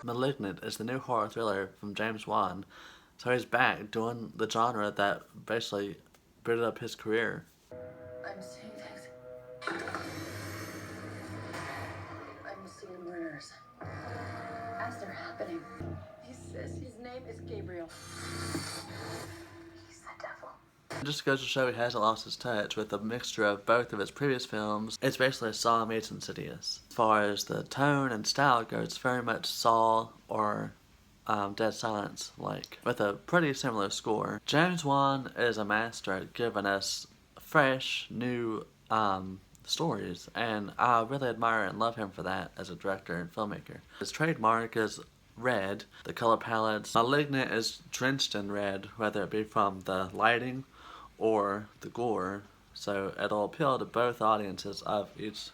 Malignant is the new horror thriller from James Wan, so he's back doing the genre that basically booted up his career. I'm seeing things. I'm seeing murders as they're happening. He says his name is Gabriel. He's the devil. It just goes to show he hasn't lost his touch with a mixture of both of his previous films. It's basically Saw meets Insidious. As far as the tone and style goes, it's very much Saw or Dead Silence like, with a pretty similar score. James Wan is a master at giving us fresh, new stories, and I really admire and love him for that as a director and filmmaker. His trademark is red, the color palettes. Malignant is drenched in red, whether it be from the lighting or the gore, so it'll appeal to both audiences of each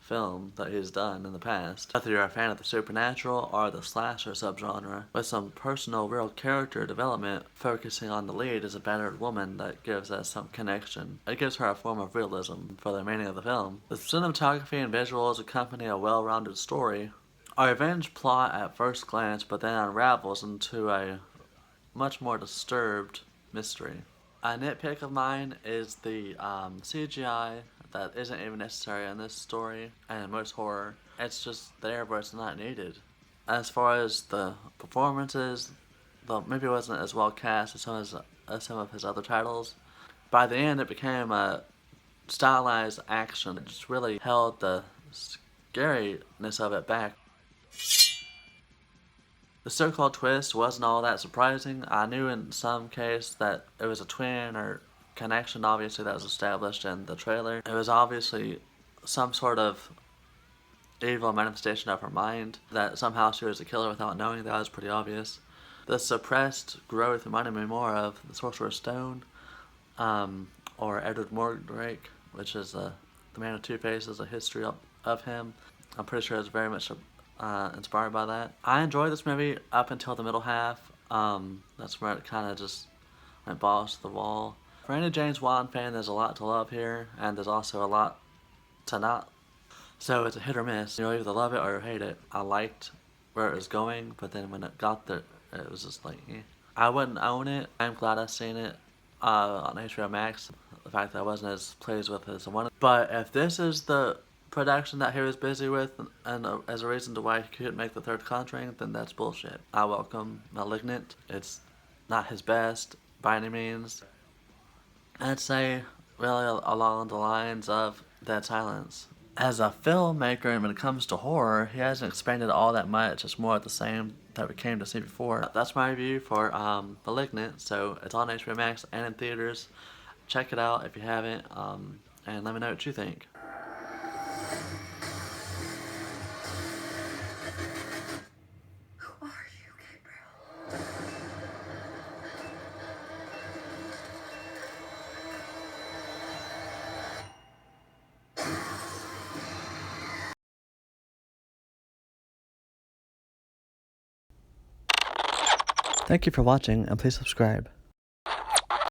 film that he's done in the past. Whether you're a fan of the supernatural or the slasher subgenre, with some personal, real character development focusing on the lead as a battered woman that gives us some connection. It gives her a form of realism for the remaining of the film. The cinematography and visuals accompany a well-rounded story. A revenge plot at first glance, but then unravels into a much more disturbed mystery. A nitpick of mine is the CGI that isn't even necessary in this story and in most horror. It's just there, but it's not needed. As far as the performances, the movie wasn't as well cast as some of his other titles. By the end, it became a stylized action. It just really held the scariness of it back. The so-called twist wasn't all that surprising. I knew in some case that it was a twin or connection, obviously, that was established in the trailer. It was obviously some sort of evil manifestation of her mind, that somehow she was a killer without knowing. That was pretty obvious. The suppressed growth reminded me more of the Sorcerer's Stone, or Edward Mordrake, which is the Man with Two Faces, a history of him. I'm pretty sure it's very much inspired by that. I enjoyed this movie up until the middle half. That's where it kind of just went balls to the wall. For any James Wan fan, there's a lot to love here, and there's also a lot to not. So it's a hit or miss. You'll either love it or hate it. I liked where it was going, but then when it got there, it was just like, eh. I wouldn't own it. I'm glad I've seen it on HBO Max. The fact that I wasn't as pleased with it as I wanted. But if this is the production that he was busy with and as a reason to why he couldn't make the third Conjuring, then that's bullshit. I welcome Malignant. It's not his best by any means. I'd say really along the lines of Dead Silence. As a filmmaker, and when it comes to horror, he hasn't expanded all that much. It's more of the same that we came to see before. That's my review for Malignant. So it's on HBO Max and in theaters. Check it out if you haven't, and let me know what you think. Who are you, Gabriel? Thank you for watching, and please subscribe.